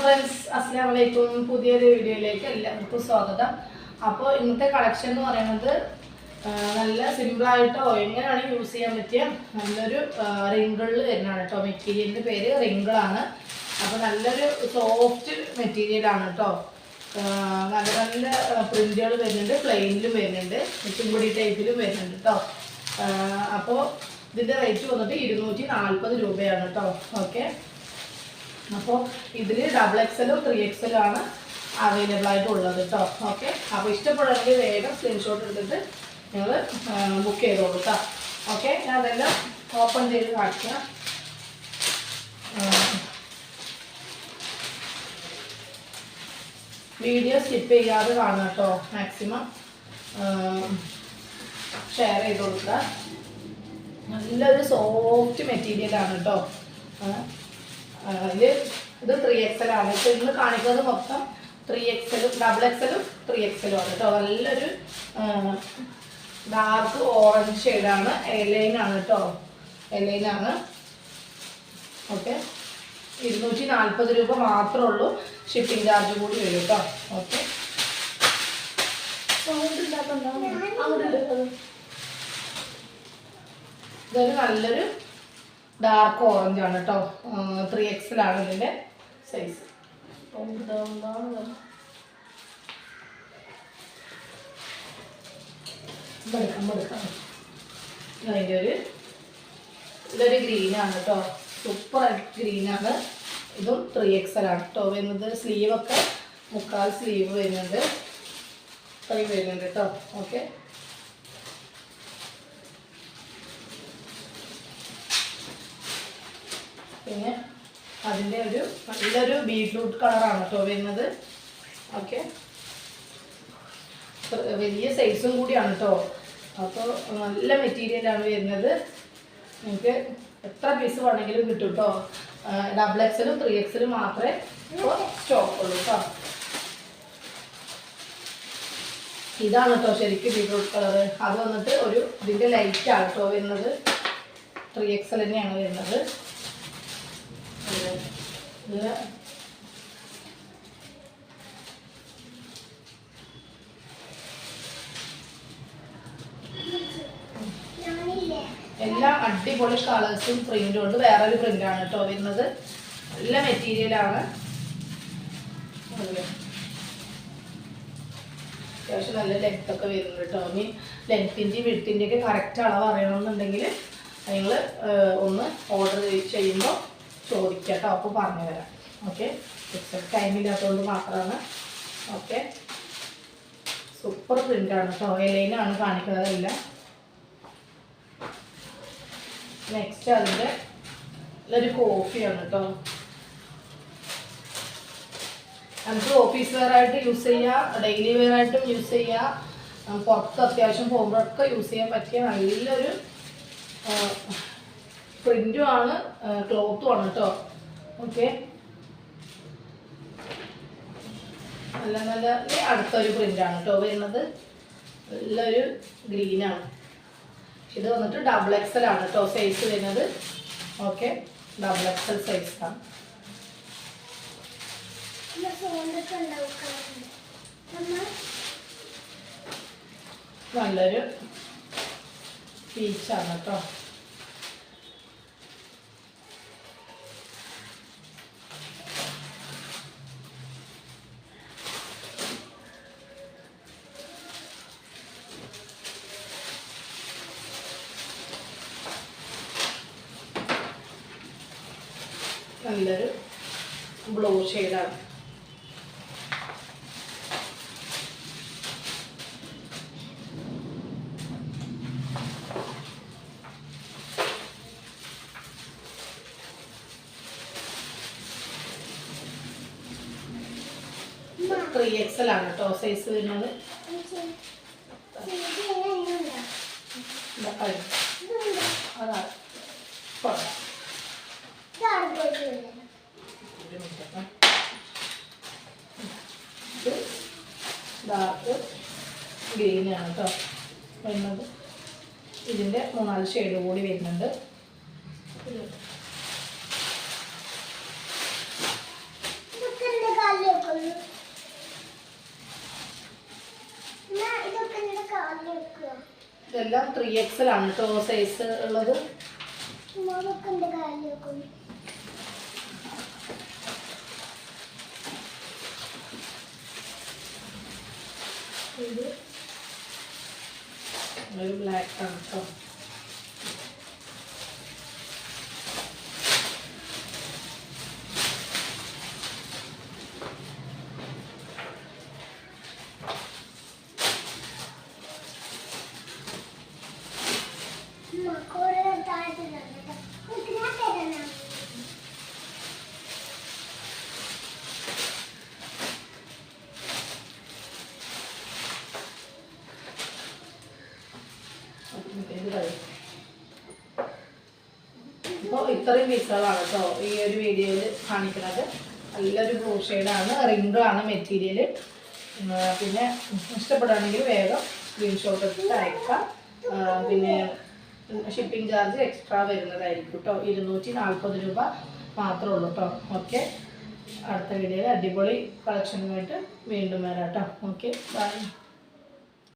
Friends, അസ്സലാമു അലൈക്കും. പുതിയൊരു വീഡിയോയിലേക്ക് എല്ലാവർക്കും സ്വാഗതം. അപ്പോൾ ഇന്നത്തെ കളക്ഷൻ എന്ന് പറയുന്നത് നല്ല സിമ്പിളായിട്ടോ എങ്ങനെയാണ് യൂസ് ചെയ്യാൻ പറ്റിയ നല്ലൊരു റിങ്കിളിൽ വരുന്നതാണ് കേട്ടോ. മെറ്റീരിയലിൻ്റെ പേര് റിങ്കിളാണ്. അപ്പോൾ നല്ലൊരു സോഫ്റ്റ് മെറ്റീരിയലാണ് കേട്ടോ. നല്ല നല്ല പ്രിന്റുകൾ വരുന്നുണ്ട്, പ്ലെയിനിലും വരുന്നുണ്ട്, ചുമ്പടി ടൈപ്പിലും വരുന്നുണ്ട് കേട്ടോ. അപ്പോൾ ഇതിൻ്റെ റേറ്റ് വന്നിട്ട് 240 രൂപയാണ് കേട്ടോ. ഓക്കെ, അപ്പോൾ ഇതിൽ XXL 3XL ആണ് അവൈലബിൾ ആയിട്ടുള്ളത് കേട്ടോ. ഓക്കെ, അപ്പോൾ ഇഷ്ടപ്പെടുമെങ്കിൽ വേഗം സ്ക്രീൻഷോട്ട് എടുത്തിട്ട് നിങ്ങൾ ബുക്ക് ചെയ്തോളൂ കേട്ടോ. ഓക്കെ, ഞാൻ അതെല്ലാം ഓപ്പൺ ചെയ്ത് കാണിക്കാം. വീഡിയോ സ്കിപ്പ് ചെയ്യാതെ കാണുക കേട്ടോ. മാക്സിമം ഷെയർ ചെയ്ത് കൊടുക്കുക. നല്ലൊരു സോഫ്റ്റ് മെറ്റീരിയലാണ് കേട്ടോ. ഇത് 3XL ആണ്. ഇപ്പോൾ ഇന്ന് കാണിക്കുന്നത് മൊത്തം 3XL, XXL 3XL ആണ് കേട്ടോ. നല്ലൊരു ഡാർക്ക് ഓറഞ്ച് ഷെയ്ഡാണ്. എലൈനാണ് കേട്ടോ, എലൈനാണ്. ഓക്കെ, 240 രൂപ മാത്രമേ ഉള്ളൂ. ഷിപ്പിംഗ് ചാർജ് കൂടി വരും കേട്ടോ. ഓക്കെ, ഇതൊരു നല്ലൊരു ഡാർക്ക് ഓറഞ്ച് ആണ് കേട്ടോ. 3XL ആണ് ഇതിൻ്റെ സൈസ്. അതിൻ്റെ ഇതൊരു ഗ്രീനാണ് കേട്ടോ. സൂപ്പർ ഗ്രീനാണ്. ഇതും 3XL ആണ് കേട്ടോ വരുന്നത്. സ്ലീവൊക്കെ 3/4 സ്ലീവ് വരുന്നുണ്ട്, ഇത്രയും വരുന്നുണ്ട് കേട്ടോ. ഓക്കെ, പിന്നെ അതിൻ്റെ നല്ലൊരു ബീറ്റ്റൂട്ട് കളറാണ് കേട്ടോ വരുന്നത്. ഓക്കെ, വലിയ സൈസും കൂടിയാണ് കേട്ടോ. അപ്പോൾ നല്ല മെറ്റീരിയലാണ് വരുന്നത്. നിങ്ങൾക്ക് എത്ര പീസ് വേണമെങ്കിലും കിട്ടും കേട്ടോ. XXL 3XL മാത്രമേ ഇപ്പോൾ സ്റ്റോക്ക് ഉള്ളൂ കേട്ടോ. ഇതാണ് കേട്ടോ ശരിക്കും ബീറ്റ്റൂട്ട് കളറ്. അത് വന്നിട്ട് ഇതിൻ്റെ ലൈറ്റാണ് കേട്ടോ വരുന്നത്. 3XL തന്നെയാണ് വരുന്നത്. എല്ലാം അടിപൊളി കളേഴ്സും പ്രിന്റും ഉണ്ട്. വേറൊരു പ്രിന്റാണ് കേട്ടോ വരുന്നത്. നല്ല മെറ്റീരിയലാണ്. അത്യാവശ്യം നല്ല ലെങ്ത് ഒക്കെ വരുന്നുണ്ട് കേട്ടോ. ഇനി ലെങ്ത്തിൻ്റെയും വിഡ്ത്തിൻ്റെയും ഒക്കെ കറക്റ്റ് അളവ് അറിയണമെന്നുണ്ടെങ്കിൽ നിങ്ങൾ ഒന്ന് ഓർഡർ ചെയ്യുമ്പോൾ ചോദിക്കാം കേട്ടോ. അപ്പോൾ പറഞ്ഞു തരാം. ഓക്കെ, എക്സാക്ട് ടൈമില്ലാത്തതുകൊണ്ട് മാത്രമാണ്. ഓക്കെ, സൂപ്പർ പ്രിൻ്റാണ് കേട്ടോ. എലൈനാണ് കാണിക്കുന്നതെല്ലാം. നെക്സ്റ്റ് അതിൻ്റെ നല്ലൊരു കോഫിയാണ് കേട്ടോ. നമുക്ക് ഓഫീസ് വെയർ ആയിട്ട് യൂസ് ചെയ്യാം, ഡെയിലി വെയർ ആയിട്ടും യൂസ് ചെയ്യാം, പുറത്ത് അത്യാവശ്യം പോകുമ്പോഴൊക്കെ യൂസ് ചെയ്യാൻ പറ്റിയ നല്ലൊരു പ്രിന്റും ആണ്, ക്ലോത്തും ആണ് കേട്ടോ. ഓക്കെ, നല്ല നല്ല അടുത്തൊരു പ്രിന്റാണ് കേട്ടോ വരുന്നത്. നല്ലൊരു ഗ്രീനാണ്. ഇത് വന്നിട്ട് XXL ആണ് കേട്ടോ സൈസ് വരുന്നത്. ഓക്കെ, XXL സൈസാണ്. നല്ലൊരു പീച്ചാണ് കേട്ടോ. നല്ലൊരു ബ്ലൂ ഷെയ്ഡാണ്. ഇത് 3XL ആണ് കേട്ടോ സൈസ് വരുന്നത്. അതാണ് ഡാർക്ക് ഗ്രീനാണ് കേട്ടോ വരുന്നത്. ഇതിൻ്റെ 3-4 ഷെയ്ഡ് കൂടി വരുന്നുണ്ട്. ഇതെല്ലാം 3XL ആണ് കേട്ടോ സൈസ് ഉള്ളത്. ഇത് ഒരു ബ്ലാക്ക് ആണ് കേട്ടോ. അപ്പോൾ ഇത്രയും പീസുകളാണ് കേട്ടോ ഈ ഒരു വീഡിയോയിൽ കാണിക്കുന്നത്. നല്ലൊരു ബ്ലൂ ഷെയ്ഡാണ്, റിംഗിളാണ് മെറ്റീരിയൽ. പിന്നെ ഇഷ്ടപ്പെടുകയാണെങ്കിൽ വേഗം സ്ക്രീൻഷോട്ട് എടുത്ത് അയക്കാം. പിന്നെ ഷിപ്പിംഗ് ചാർജ് എക്സ്ട്രാ വരുന്നതായിരിക്കും കേട്ടോ. 240 രൂപ മാത്രമേ ഉള്ളൂ കേട്ടോ. ഓക്കെ, അടുത്ത വീഡിയോയിൽ അടിപൊളി കളക്ഷനുമായിട്ട് വീണ്ടും വരാം കേട്ടോ. Okay, by.